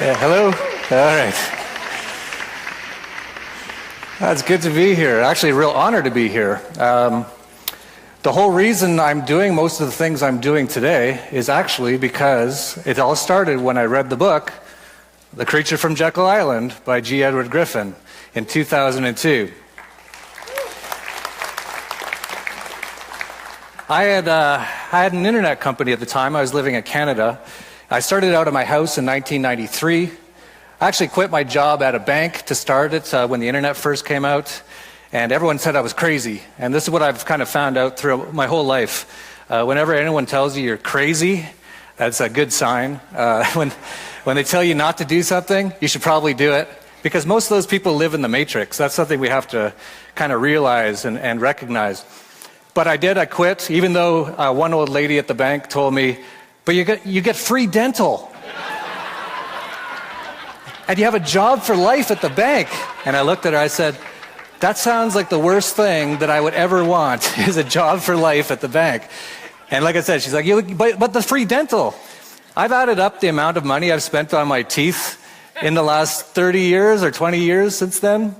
Yeah, hello? All right. It's good to be here. Actually, a real honor to be here. The whole reason I'm doing most of the things I'm doing today is actually because it all started when I read the book, The Creature from Jekyll Island by G. Edward Griffin in 2002. I had an internet company at the time. I was living in Canada. I started out of my house in 1993. I actually quit my job at a bank to start it when the internet first came out, and everyone said I was crazy. And this is what I've kind of found out through my whole life. Whenever anyone tells you you're crazy, that's a good sign. When they tell you not to do something, you should probably do it, because most of those people live in the matrix. That's something we have to kind of realize and recognize. But I quit, even though one old lady at the bank told me, but you get free dental. And you have a job for life at the bank. And I looked at her, I said, that sounds like the worst thing that I would ever want, is a job for life at the bank. And like I said, she's like, but the free dental. I've added up the amount of money I've spent on my teeth in the last 30 years or 20 years since then.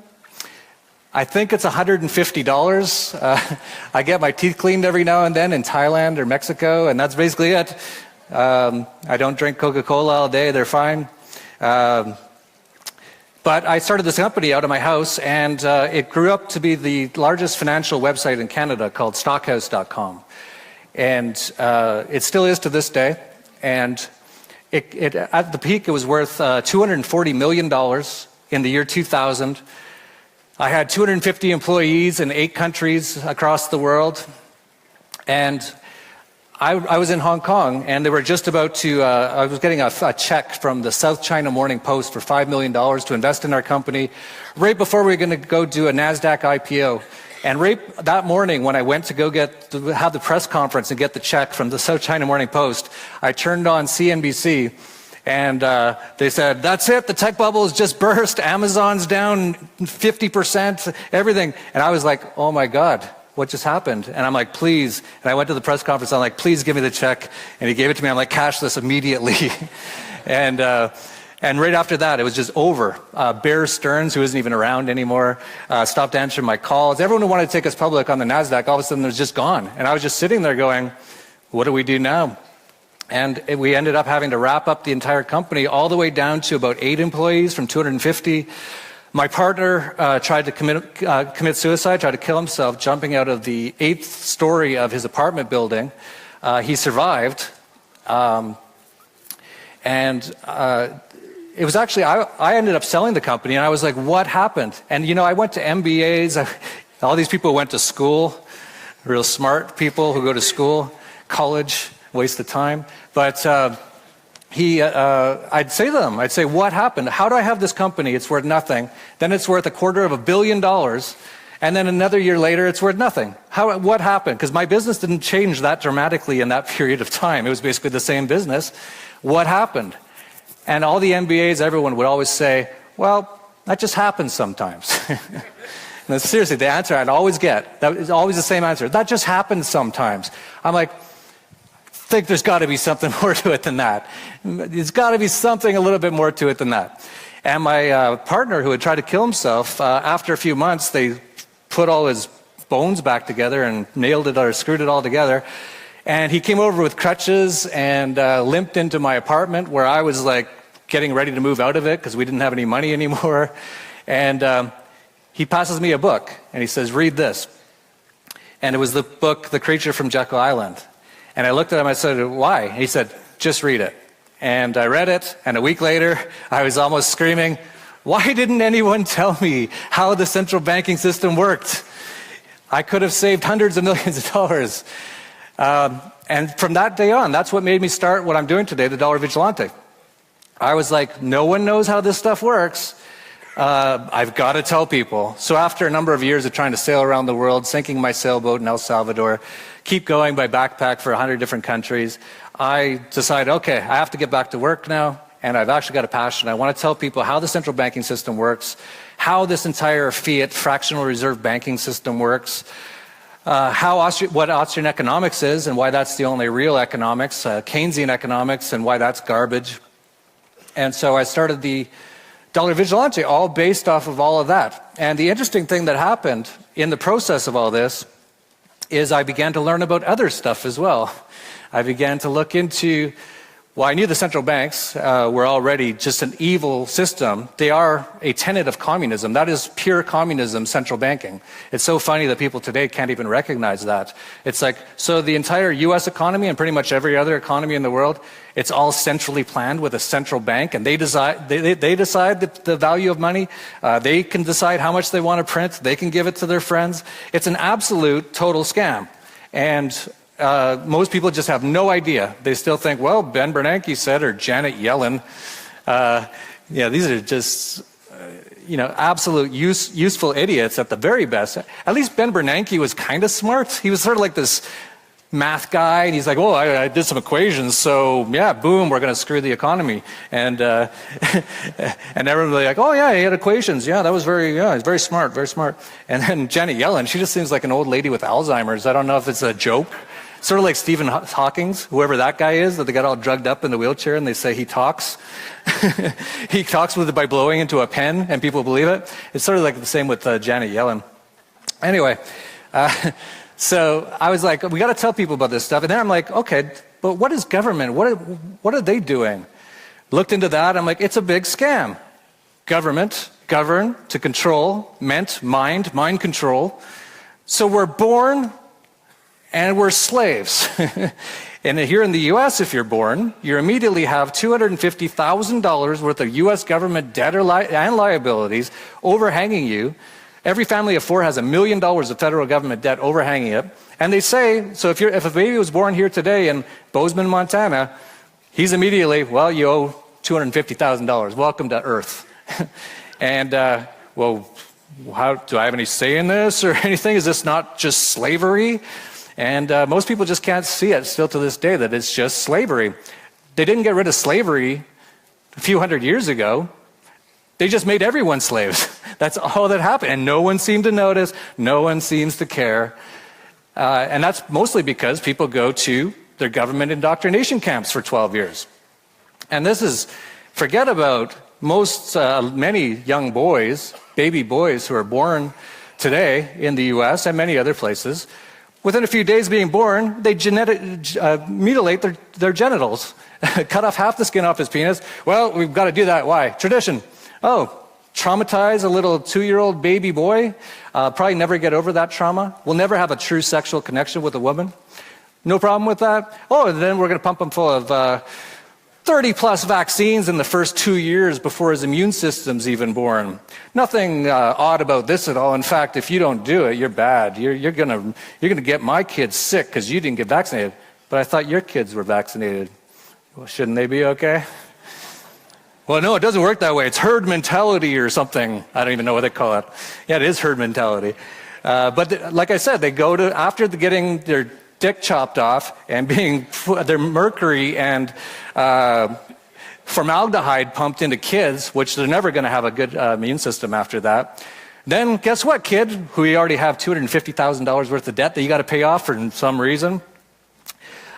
I think it's $150. I get my teeth cleaned every now and then in Thailand or Mexico, and that's basically it. I don't drink Coca-Cola all day, they're fine. But I started this company out of my house, and it grew up to be the largest financial website in Canada called stockhouse.com. And it still is to this day. And at the peak, it was worth $240 million in the year 2000. I had 250 employees in 8 countries across the world. And I was in Hong Kong, and they were just about to, I was getting a check from the South China Morning Post for $5 million to invest in our company right before we were going to go do a NASDAQ IPO. And right that morning, when I went to go have the press conference and get the check from the South China Morning Post, I turned on CNBC, and they said, that's it, the tech bubble has just burst, Amazon's down 50%, everything. And I was like, oh my God, what just happened? And I'm like, please. And I went to the press conference, I'm like, please give me the check. And he gave it to me, I'm like, cash this immediately. And right after that, it was just over. Bear Stearns, who isn't even around anymore, stopped answering my calls. Everyone who wanted to take us public on the NASDAQ, all of a sudden, was just gone. And I was just sitting there going, what do we do now? And we ended up having to wrap up the entire company all the way down to about 8 employees from 250. My partner tried to commit suicide, tried to kill himself, jumping out of the 8th story of his apartment building. He survived. It was actually, I ended up selling the company, and I was like, what happened? And you know, I went to MBAs, all these people went to school, real smart people who go to school, college, waste of time. But I'd say to them, what happened? How do I have this company? It's worth nothing. Then it's worth $250 million. And then another year later, it's worth nothing. What happened? Because my business didn't change that dramatically in that period of time. It was basically the same business. What happened? And all the MBAs, everyone would always say, well, that just happens sometimes. And seriously, the answer I'd always get, that is always the same answer. That just happens sometimes. I'm like, I think there's got to be something more to it than that. There's got to be something a little bit more to it than that. And my partner, who had tried to kill himself, after a few months, they put all his bones back together and nailed it or screwed it all together. And he came over with crutches and limped into my apartment, where I was like getting ready to move out of it because we didn't have any money anymore. And he passes me a book, and he says, read this. And it was the book, The Creature from Jekyll Island. And I looked at him, I said, why? And he said, just read it. And I read it, and a week later, I was almost screaming, why didn't anyone tell me how the central banking system worked? I could have saved hundreds of millions of dollars. And from that day on, that's what made me start what I'm doing today, the Dollar Vigilante. I was like, no one knows how this stuff works. I've got to tell people. So after a number of years of trying to sail around the world, sinking my sailboat in El Salvador, keep going by backpack for 100 different countries, I decided, okay, I have to get back to work now, and I've actually got a passion. I want to tell people how the central banking system works, how this entire fiat fractional reserve banking system works, what Austrian economics is and why that's the only real economics, Keynesian economics and why that's garbage. And so I started the Dollar Vigilante, all based off of all of that. And the interesting thing that happened in the process of all this is I began to learn about other stuff as well. I began to look into, well, I knew the central banks were already just an evil system. They are a tenet of communism. That is pure communism, central banking. It's so funny that people today can't even recognize that. It's like, so the entire US economy and pretty much every other economy in the world, it's all centrally planned with a central bank, and they decide the value of money. They can decide how much they want to print. They can give it to their friends. It's an absolute total scam. And most people just have no idea. They still think, well, Ben Bernanke said, or Janet Yellen. These are just, absolute useful idiots at the very best. At least Ben Bernanke was kind of smart. He was sort of like this math guy, and he's like, oh, I did some equations, so yeah, boom, we're going to screw the economy. And and everybody like, oh yeah, he had equations. Yeah, he's very smart, very smart. And then Janet Yellen, she just seems like an old lady with Alzheimer's. I don't know if it's a joke. Sort of like Stephen Hawking, whoever that guy is, that they got all drugged up in the wheelchair and they say he talks. He talks by blowing into a pen and people believe it. It's sort of like the same with Janet Yellen. Anyway, so I was like, we got to tell people about this stuff. And then I'm like, okay, but what is government? What are they doing? Looked into that. I'm like, it's a big scam. Government, govern, to control, meant mind control. So we're born and we're slaves. And here in the US, if you're born, you immediately have $250,000 worth of US government debt and liabilities overhanging you. Every family of four has $1 million of federal government debt overhanging it. And they say, so if a baby was born here today in Bozeman, Montana, he's immediately, well, you owe $250,000. Welcome to Earth. And, well, how, do I have any say in this or anything? Is this not just slavery? And most people just can't see it still to this day, that it's just slavery. They didn't get rid of slavery a few hundred years ago. They just made everyone slaves. That's all that happened. And no one seemed to notice. No one seems to care. And that's mostly because people go to their government indoctrination camps for 12 years. And this is, forget about many young boys, baby boys who are born today in the US and many other places. Within a few days of being born, they mutilate their genitals, cut off half the skin off his penis. Well, we've got to do that. Why? Tradition. Oh, traumatize a little 2-year-old baby boy, probably never get over that trauma, will never have a true sexual connection with a woman. No problem with that. Oh, and then we're going to pump him full of 30-plus vaccines in the first 2 years before his immune system's even born. Nothing odd about this at all. In fact, if you don't do it, you're bad. You're gonna get my kids sick because you didn't get vaccinated. But I thought your kids were vaccinated. Well, shouldn't they be okay? Well, no, it doesn't work that way. It's herd mentality or something. I don't even know what they call it. Yeah, it is herd mentality. But like I said, they go to, after getting their dick chopped off and being their mercury and formaldehyde pumped into kids, which they're never going to have a good immune system after that. Then guess what, kid, who you already have $250,000 worth of debt that you got to pay off for some reason?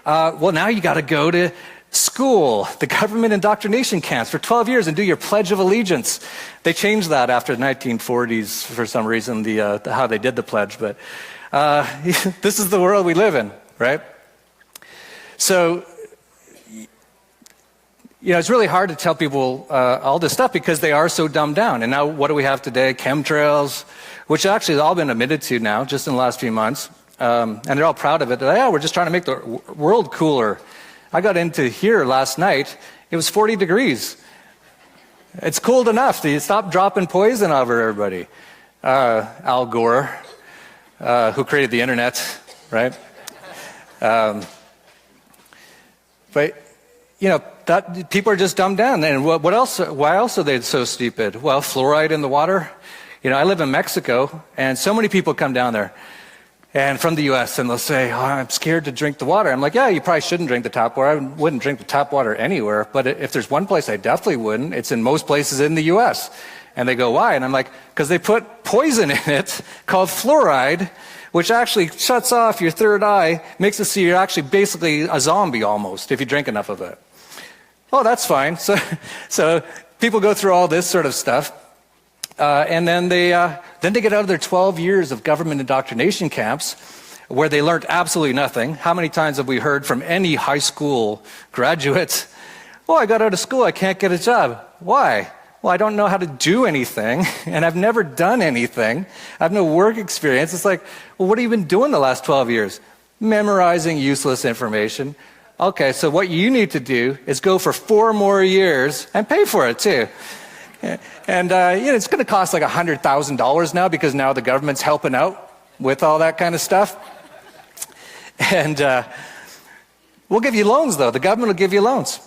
Well, now you got to go to school, the government indoctrination camps for 12 years and do your Pledge of Allegiance. They changed that after the 1940s for some reason, how they did the pledge, but this is the world we live in, right? So, it's really hard to tell people all this stuff because they are so dumbed down. And now what do we have today? Chemtrails, which actually has all been admitted to now, just in the last few months. And they're all proud of it. Yeah, we're just trying to make the world cooler. I got into here last night. It was 40 degrees. It's cold enough. You stop dropping poison over everybody. Al Gore, who created the internet, right? But, that people are just dumbed down. And what else? Why else are they so stupid? Well, fluoride in the water. I live in Mexico, and so many people come down there, and from the U.S., and they'll say, "Oh, I'm scared to drink the water." I'm like, "Yeah, you probably shouldn't drink the tap water. I wouldn't drink the tap water anywhere. But if there's one place I definitely wouldn't, it's in most places in the U.S." And they go, "Why?" And I'm like, "Because they put poison in it called fluoride, which actually shuts off your third eye, makes it so you're actually basically a zombie almost if you drink enough of it." Oh, that's fine. So people go through all this sort of stuff. And then they get out of their 12 years of government indoctrination camps where they learned absolutely nothing. How many times have we heard from any high school graduate, oh, I got out of school, I can't get a job. Why? Well, I don't know how to do anything, and I've never done anything. I have no work experience. It's like, well, what have you been doing the last 12 years? Memorizing useless information. Okay, so what you need to do is go for 4 more years and pay for it too. And it's going to cost like $100,000 now because now the government's helping out with all that kind of stuff. And we'll give you loans, though. The government will give you loans.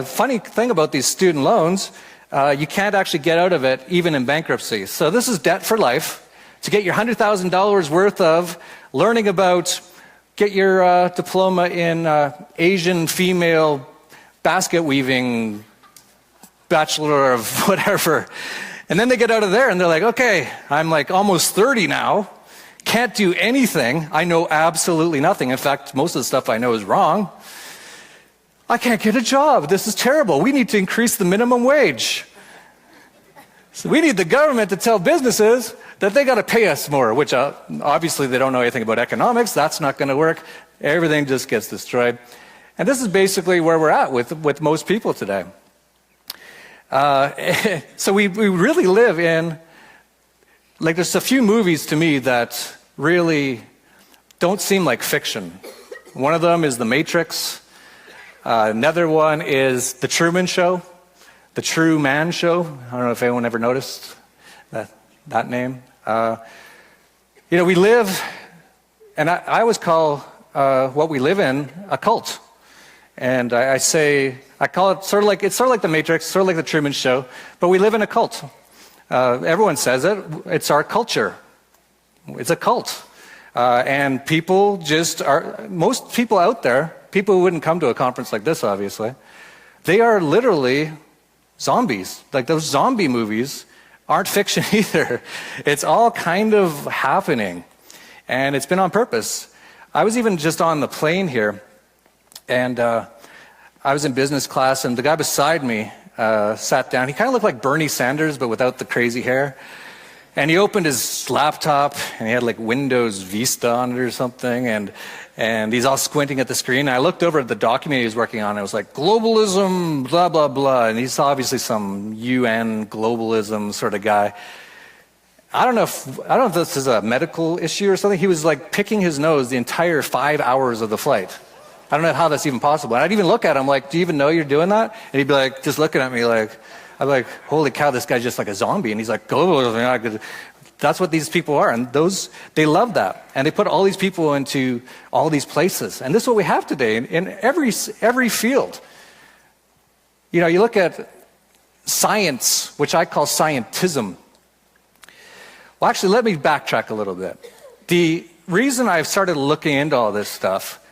Funny thing about these student loans, you can't actually get out of it even in bankruptcy. So this is debt for life. To get your $100,000 worth of learning about, get your diploma in Asian female basket weaving, bachelor of whatever. And then they get out of there and they're like, okay, I'm like almost 30 now, can't do anything. I know absolutely nothing. In fact, most of the stuff I know is wrong. I can't get a job. This is terrible. We need to increase the minimum wage. So we need the government to tell businesses that they got to pay us more, which obviously they don't know anything about economics. That's not going to work. Everything just gets destroyed. And this is basically where we're at with most people today. So we really live in, like, there's a few movies to me that really don't seem like fiction. One of them is The Matrix. Another one is The Truman Show, The True Man Show. I don't know if anyone ever noticed that name. We live, and I always call what we live in a cult. And I call it sort of like The Matrix, sort of like The Truman Show, but we live in a cult. Everyone says it. It's our culture. It's a cult. And people most people out there, people who wouldn't come to a conference like this, obviously, they are literally zombies. Like, those zombie movies aren't fiction either. It's all kind of happening. And it's been on purpose. I was even just on the plane here, and I was in business class, and the guy beside me sat down. He kind of looked like Bernie Sanders, but without the crazy hair. And he opened his laptop, and he had like Windows Vista on it or something, and he's all squinting at the screen. And I looked over at the document he was working on, and it was like, globalism, blah, blah, blah. And he's obviously some UN globalism sort of guy. I don't know if this is a medical issue or something. He was like picking his nose the entire 5 hours of the flight. I don't know how that's even possible. And I'd even look at him like, do you even know you're doing that? And he'd be like, just looking at me like, I'm like, holy cow, this guy's just like a zombie. And he's like, globalism. That's what these people are. And they love that. And they put all these people into all these places. And this is what we have today in every field. You look at science, which I call scientism. Well, actually, let me backtrack a little bit. The reason I've started looking into all this stuff,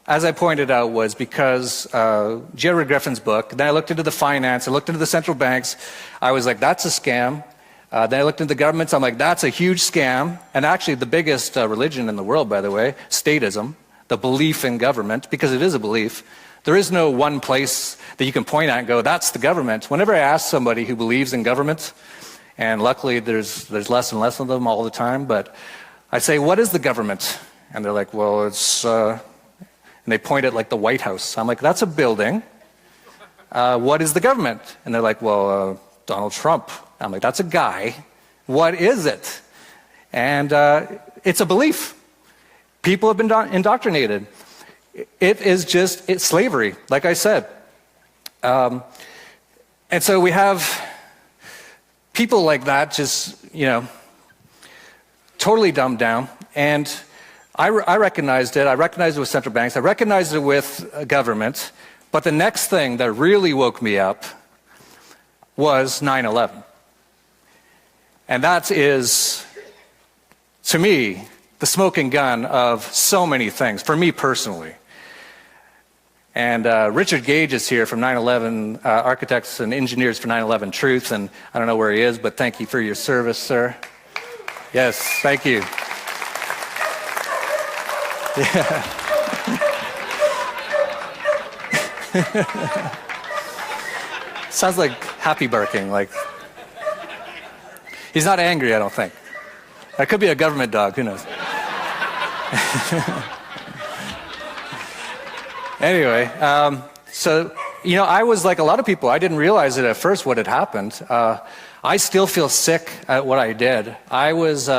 as I pointed out, was because Jerry Griffin's book. Then I looked into the finance. I looked into the central banks. I was like, that's a scam. Then I looked into the governments. I'm like, that's a huge scam. And actually, the biggest religion in the world, by the way, statism, the belief in government, because it is a belief. There is no one place that you can point at and go, that's the government. Whenever I ask somebody who believes in government, and luckily there's less and less of them all the time, but I say, what is the government? And they're like, well, it's... and they point at like the White House. I'm like, that's a building. What is the government? And they're like, well, Donald Trump. I'm like, that's a guy. What is it? And it's a belief. People have been indoctrinated. It's slavery, like I said. And so we have people like that just, totally dumbed down. And I recognized it. I recognized it with central banks. I recognized it with government. But the next thing that really woke me up was 9/11. And that is, to me, the smoking gun of so many things, for me personally. And Richard Gage is here from 9/11, Architects and Engineers for 9/11 Truth. And I don't know where he is, but thank you for your service, sir. Yes, thank you. Yeah. Sounds like happy barking. Like he's not angry, I don't think. That could be a government dog. Who knows? Anyway, so I was like a lot of people. I didn't realize it at first what had happened. I still feel sick at what I did. I was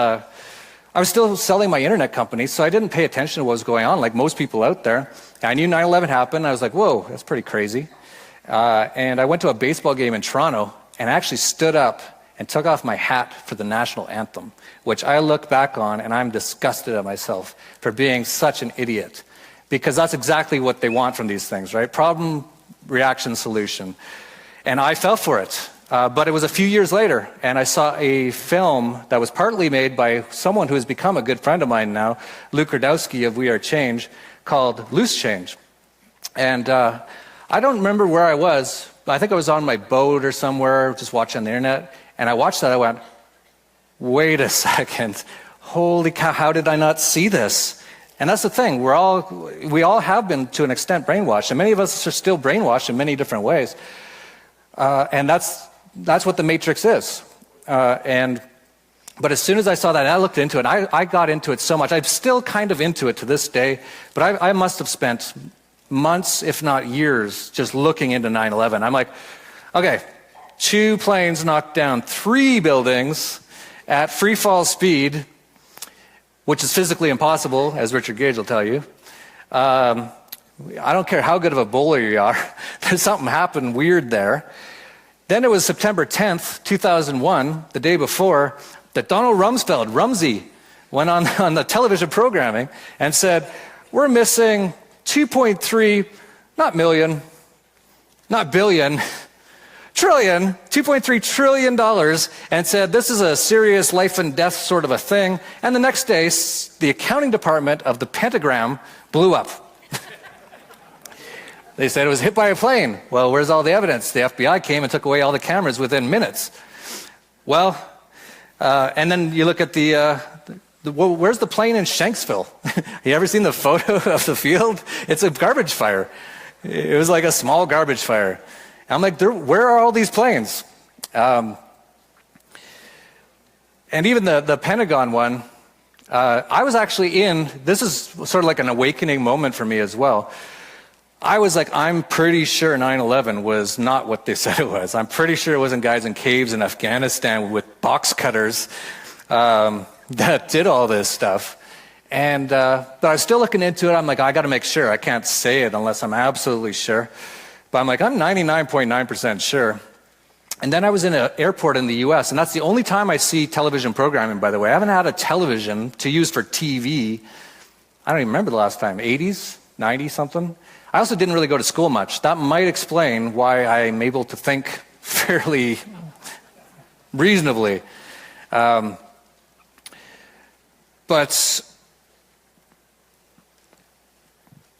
still selling my internet company, so I didn't pay attention to what was going on, like most people out there. I knew 9/11 happened. I was like, whoa, that's pretty crazy. And I went to a baseball game in Toronto and actually stood up and took off my hat for the national anthem, which I look back on and I'm disgusted at myself for being such an idiot. Because that's exactly what they want from these things, right? Problem, reaction, solution. And I fell for it. But it was a few years later, and I saw a film that was partly made by someone who has become a good friend of mine now, Luke Rudowski of We Are Change, called Loose Change. And I don't remember where I was. I think I was on my boat or somewhere, just watching the internet. And I watched that, I went, wait a second. Holy cow, how did I not see this? And that's the thing, we all have been to an extent brainwashed, and many of us are still brainwashed in many different ways. And that's what the Matrix is. But as soon as I saw that, I looked into it. I got into it so much. I'm still kind of into it to this day, but I must have spent months, if not years, just looking into 9/11. I'm like, okay, 2 planes knocked down 3 buildings at free fall speed, which is physically impossible, as Richard Gage will tell you. I don't care how good of a bowler you are. There's something happened weird there. Then it was September 10th, 2001, the day before, that Donald Rumsfeld, Rumsey, went on the television programming and said, we're missing 2.3, not million, not billion, trillion, $2.3 trillion, and said this is a serious life and death sort of a thing. And the next day, the accounting department of the Pentagram blew up. They said it was hit by a plane. Well, where's all the evidence? The FBI came and took away all the cameras within minutes. Well, and then you look at where's the plane in Shanksville? You ever seen the photo of the field? It's a garbage fire. It was like a small garbage fire. I'm like, where are all these planes? And even the Pentagon one, I was actually this is sort of like an awakening moment for me as well. I was like, I'm pretty sure 9/11 was not what they said it was. I'm pretty sure it wasn't guys in caves in Afghanistan with box cutters that did all this stuff. And but I was still looking into it. I'm like, I got to make sure. I can't say it unless I'm absolutely sure. But I'm like, I'm 99.9% sure. And then I was in an airport in the US, and that's the only time I see television programming, by the way. I haven't had a television to use for TV. I don't even remember the last time, 80s, 90 something. I also didn't really go to school much. That might explain why I'm able to think fairly reasonably. But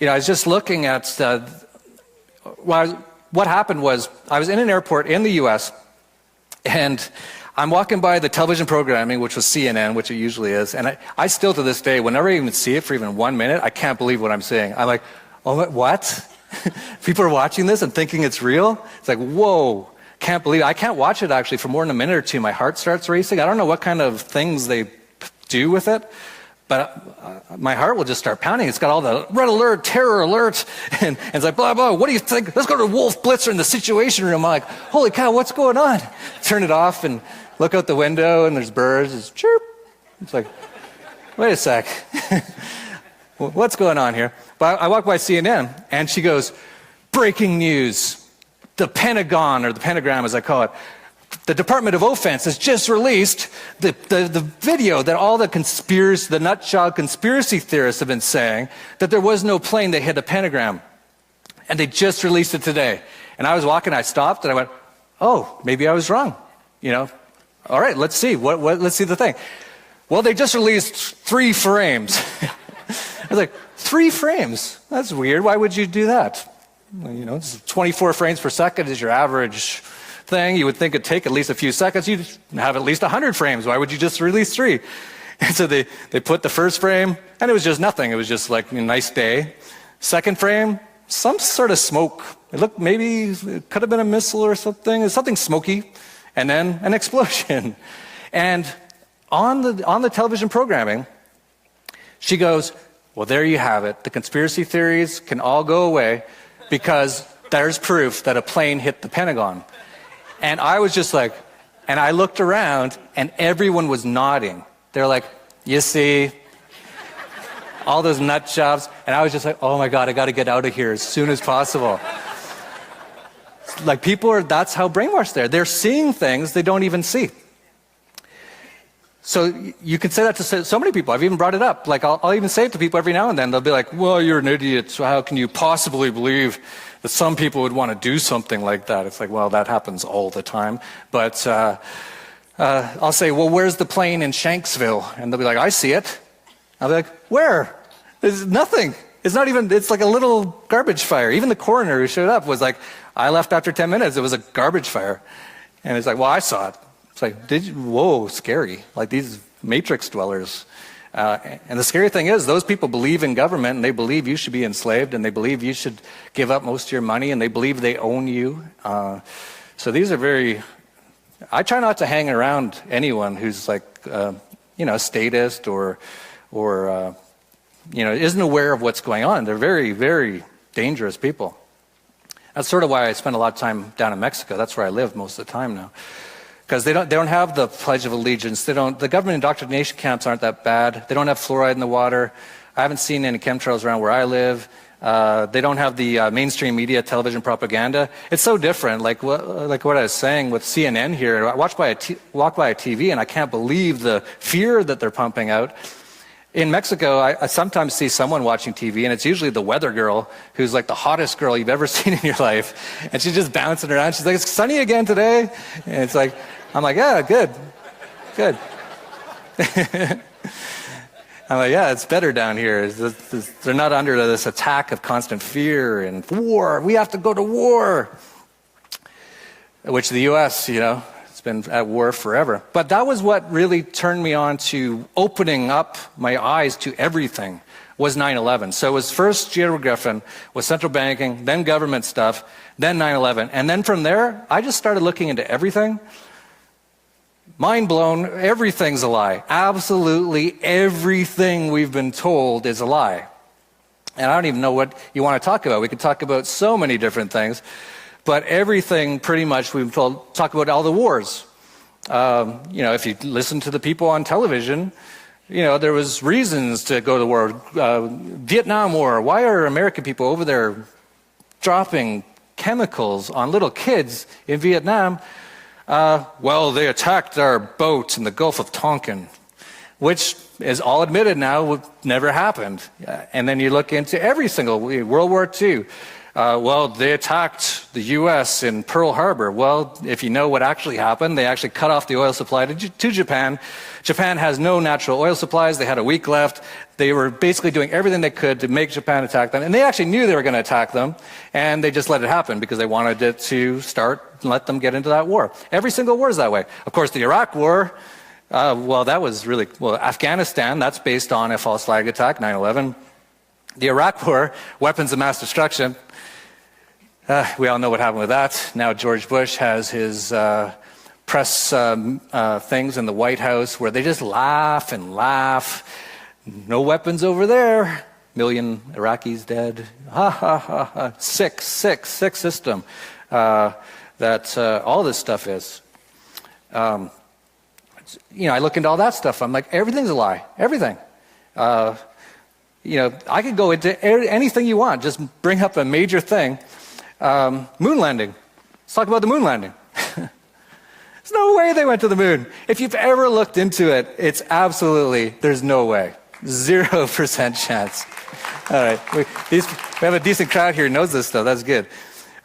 I was just looking at what happened was I was in an airport in the US, and I'm walking by the television programming, which was CNN, which it usually is, and I still to this day, whenever I even see it for even 1 minute, I can't believe what I'm seeing. I'm like, oh, what? People are watching this and thinking it's real? It's like, whoa, can't believe it. I can't watch it actually for more than a minute or two. My heart starts racing. I don't know what kind of things they do with it, but my heart will just start pounding. It's got all the red alert, terror alert, and it's like, blah, blah, what do you think? Let's go to Wolf Blitzer in the Situation Room. I'm like, holy cow, what's going on? Turn it off and look out the window, and there's birds. It's chirp. It's like, wait a sec. What's going on here? But I walk by CNN, and she goes, breaking news. The Pentagon, or the Pentagram as I call it, the Department of Offense has just released the video that all the nutshell conspiracy theorists have been saying, that there was no plane that hit the Pentagram. And they just released it today. And I was walking, I stopped, and I went, oh, maybe I was wrong. All right, let's see. Let's see the thing. Well, they just released 3 frames. I was like, 3 frames? That's weird. Why would you do that? Well, 24 frames per second is your average thing. You would think it'd take at least a few seconds. You'd have at least 100 frames. Why would you just release 3? And so they put the first frame, and it was just nothing. It was just like a nice day. Second frame, some sort of smoke It looked maybe it could have been a missile or something. It's something smoky, and then an explosion. And on the television programming, she goes, well, there you have it. The conspiracy theories can all go away because there's proof that a plane hit the Pentagon. And I was just like, and I looked around, and everyone was nodding. They're like, you see, all those nut jobs. And I was just like, oh my God, I got to get out of here as soon as possible. Like that's how brainwashed they are. They're seeing things they don't even see. So you can say that to so many people. I've even brought it up. Like I'll even say it to people every now and then. They'll be like, well, you're an idiot. So how can you possibly believe that some people would want to do something like that? It's like, well, that happens all the time. But I'll say, well, where's the plane in Shanksville? And they'll be like, I see it. I'll be like, where? There's nothing. It's not even, it's like a little garbage fire. Even the coroner who showed up was like, I left after 10 minutes. It was a garbage fire. And it's like, well, I saw it. It's like, whoa, scary. Like these matrix dwellers. And the scary thing is, those people believe in government, and they believe you should be enslaved, and they believe you should give up most of your money, and they believe they own you. So these are very, I try not to hang around anyone who's like, a statist or isn't aware of what's going on. They're very, very dangerous people. That's sort of why I spend a lot of time down in Mexico. That's where I live most of the time now. Because they don't have the Pledge of Allegiance. The government indoctrination camps aren't that bad. They don't have fluoride in the water. I haven't seen any chemtrails around where I live. They don't have the mainstream media television propaganda. It's so different. Like what I was saying with CNN here. I walk by a TV and I can't believe the fear that they're pumping out. In Mexico, I sometimes see someone watching TV, and it's usually the weather girl who's like the hottest girl you've ever seen in your life. And she's just bouncing around. She's like, it's sunny again today. And it's like, I'm like, yeah, good. I'm like, yeah, it's better down here. They're not under this attack of constant fear and war. We have to go to war. Which the U.S., it's been at war forever. But that was what really turned me on to opening up my eyes to everything, was 9/11. So it was first J. Griffin with central banking, then government stuff, then 9/11. And then from there, I just started looking into everything. Mind blown, everything's a lie. Absolutely everything we've been told is a lie. And I don't even know what you want to talk about. We could talk about so many different things. But everything pretty much we've told, talk about all the wars. If you listen to the people on television, there was reasons to go to war. Vietnam War, why are American people over there dropping chemicals on little kids in Vietnam? Well, they attacked our boat in the Gulf of Tonkin, which is all admitted now never happened. And then you look into every single World War II. Well, they attacked the U.S. in Pearl Harbor. Well, if you know what actually happened, they actually cut off the oil supply to Japan. Japan has no natural oil supplies. They had a week left. They were basically doing everything they could to make Japan attack them. And they actually knew they were going to attack them. And they just let it happen because they wanted it to start and let them get into that war. Every single war is that way. Of course, the Iraq War, that was really, Afghanistan, that's based on a false flag attack, 9/11. The Iraq War, weapons of mass destruction. We all know what happened with that. Now George Bush has his press things in the White House where they just laugh and laugh. No weapons over there. Million Iraqis dead. Ha ha ha ha. Sick system that all this stuff is. I look into all that stuff. I'm like, everything's a lie. Everything. I could go into anything you want. Just bring up a major thing. Moon landing. Let's talk about the moon landing. There's no way they went to the moon. If you've ever looked into it, it's absolutely, there's no way. 0% chance. All right. We have a decent crowd here who knows this stuff. That's good.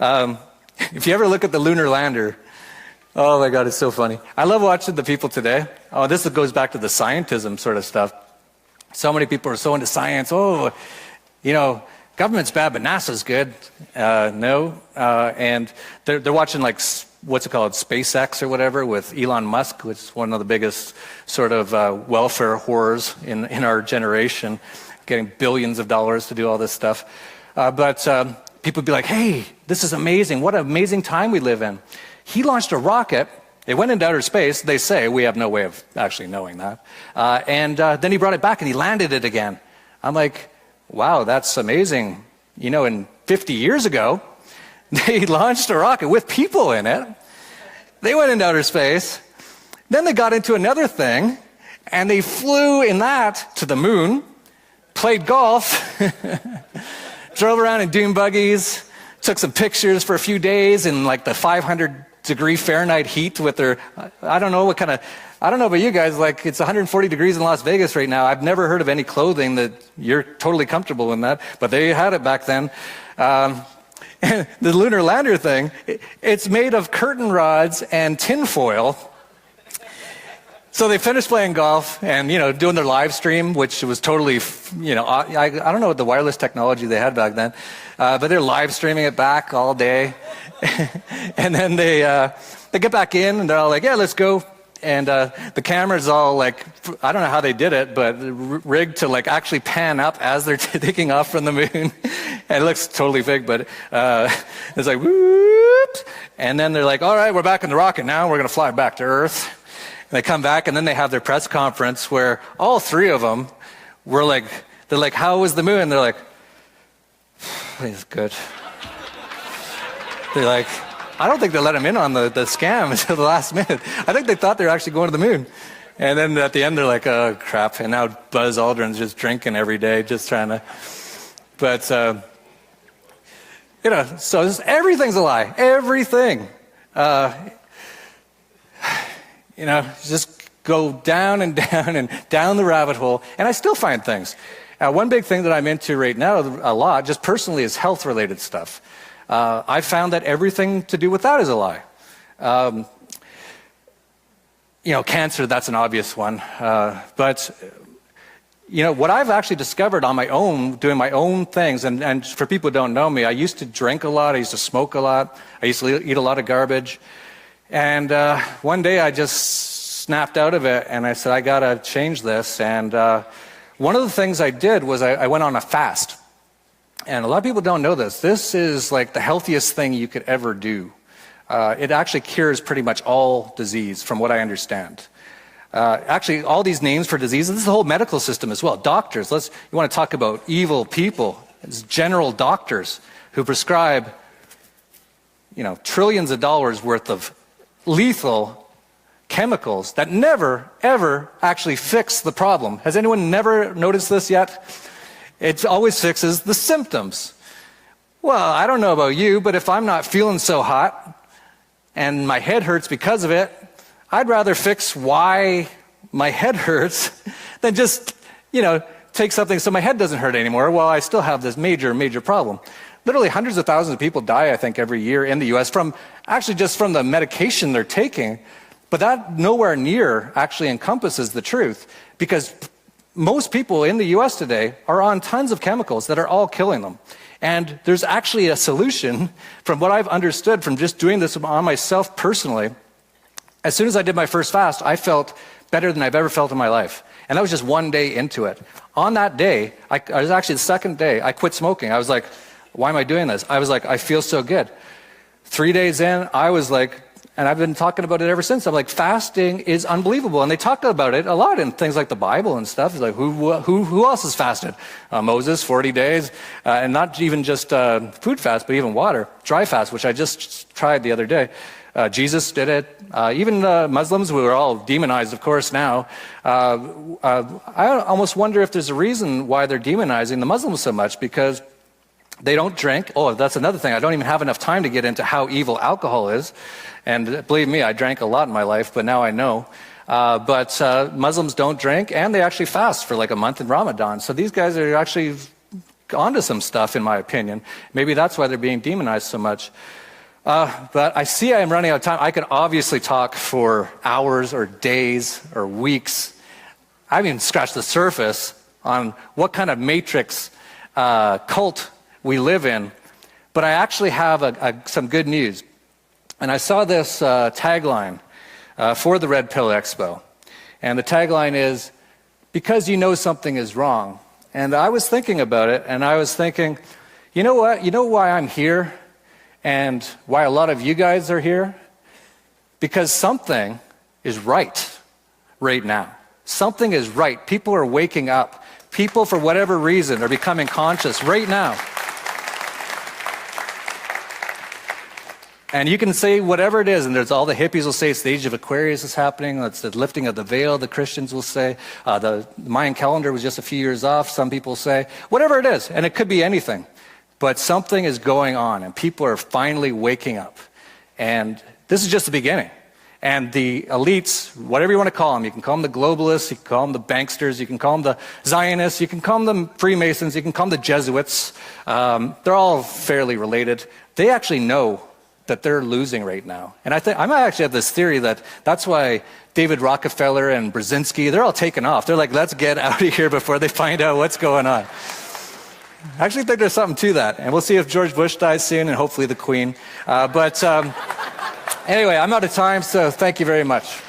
If you ever look at the lunar lander, oh my God, it's so funny. I love watching the people today. Oh, this goes back to the scientism sort of stuff. So many people are so into science. Government's bad, but NASA's good. No. And they're watching what's it called, SpaceX or whatever with Elon Musk, which is one of the biggest sort of welfare whores in our generation, getting billions of dollars to do all this stuff. But people would be like, hey, this is amazing. What an amazing time we live in. He launched a rocket. It went into outer space. They say, we have no way of actually knowing that. And then he brought it back and he landed it again. I'm like, wow, that's amazing. You know, in 50 years ago, they launched a rocket with people in it. They went into outer space. Then they got into another thing, and they flew in that to the moon, played golf, drove around in dune buggies, took some pictures for a few days in like the 500-degree Fahrenheit heat with their, I don't know about you guys, like it's 140 degrees in Las Vegas right now. I've never heard of any clothing that you're totally comfortable in that, but they had it back then. The lunar lander thing, it's made of curtain rods and tin foil. So they finished playing golf and, you know, doing their live stream, which was totally, you know, I don't know what the wireless technology they had back then, but they're live streaming it back all day. And then they get back in and they're all like, yeah, let's go. And the camera's all like, I don't know how they did it, but rigged to like actually pan up as they're taking off from the moon. And it looks totally fake, but it's like, whoops. And then they're like, all right, we're back in the rocket now. We're going to fly back to Earth. And they come back and then they have their press conference where all three of them were like, they're like, how was the moon? They're like, it's good. They're like, I don't think they let him in on the scam until the last minute. I think they thought they were actually going to the moon. And then at the end, they're like, oh, crap. And now Buzz Aldrin's just drinking every day, just trying to. But, you know, so everything's a lie. Everything. You know, just go down and down and down the rabbit hole. And I still find things. One big thing that I'm into right now a lot, just personally, is health-related stuff. I found that everything to do with that is a lie. You know, cancer, that's an obvious one. But, you know, what I've actually discovered on my own, doing my own things, and for people who don't know me, I used to drink a lot, I used to smoke a lot, I used to eat a lot of garbage. And one day I just snapped out of it and I said, I gotta change this. And one of the things I did was I went on a fast. And a lot of people don't know this. This is like the healthiest thing you could ever do. It actually cures pretty much all disease, from what I understand. Actually, all these names for diseases, this is the whole medical system as well. Doctors, you want to talk about evil people. It's general doctors who prescribe, you know, trillions of dollars worth of lethal chemicals that never, ever actually fix the problem. Has anyone never noticed this yet? It always fixes the symptoms. Well, I don't know about you, but if I'm not feeling so hot and my head hurts because of it, I'd rather fix why my head hurts than just, you know, take something so my head doesn't hurt anymore while I still have this major, major problem. Literally hundreds of thousands of people die, I think, every year in the U.S. from actually just from the medication they're taking. But that nowhere near actually encompasses the truth, because most people in the U.S. today are on tons of chemicals that are all killing them. And there's actually a solution, from what I've understood from just doing this on myself personally. As soon as I did my first fast, I felt better than I've ever felt in my life. And that was just one day into it. On that day, I was actually the second day, I quit smoking. I was like, why am I doing this? I was like, I feel so good. 3 days in, I was like, and I've been talking about it ever since. I'm like, fasting is unbelievable. And they talk about it a lot in things like the Bible and stuff. It's like, who else has fasted? Moses, 40 days. And not even just food fast, but even water. Dry fast, which I just tried the other day. Jesus did it. Even Muslims, who are all demonized, of course, now. I almost wonder if there's a reason why they're demonizing the Muslims so much, because they don't drink. Oh, that's another thing. I don't even have enough time to get into how evil alcohol is. And believe me, I drank a lot in my life, but now I know. But Muslims don't drink, and they actually fast for like a month in Ramadan. So these guys are actually onto some stuff, in my opinion. Maybe that's why they're being demonized so much. But I see I am running out of time. I could obviously talk for hours or days or weeks. I haven't even scratched the surface on what kind of matrix cult we live in. But I actually have some good news. And I saw this tagline for the Red Pill Expo. And the tagline is, because you know something is wrong. And I was thinking about it, and I was thinking, You know what? You know why I'm here and why a lot of you guys are here? Because something is right now. Something is right. People are waking up. People, for whatever reason, are becoming conscious right now. And you can say whatever it is, and there's all the hippies will say it's the age of Aquarius is happening, it's the lifting of the veil, the Christians will say, the Mayan calendar was just a few years off, some people say, whatever it is, and it could be anything. But something is going on, and people are finally waking up. And this is just the beginning. And the elites, whatever you want to call them, you can call them the globalists, you can call them the banksters, you can call them the Zionists, you can call them the Freemasons, you can call them the Jesuits. They're all fairly related. They actually know that they're losing right now. And I might actually have this theory that that's why David Rockefeller and Brzezinski, they're all taken off. They're like, let's get out of here before they find out what's going on. I actually think there's something to that. And we'll see if George Bush dies soon, and hopefully the Queen. Anyway, I'm out of time, so thank you very much.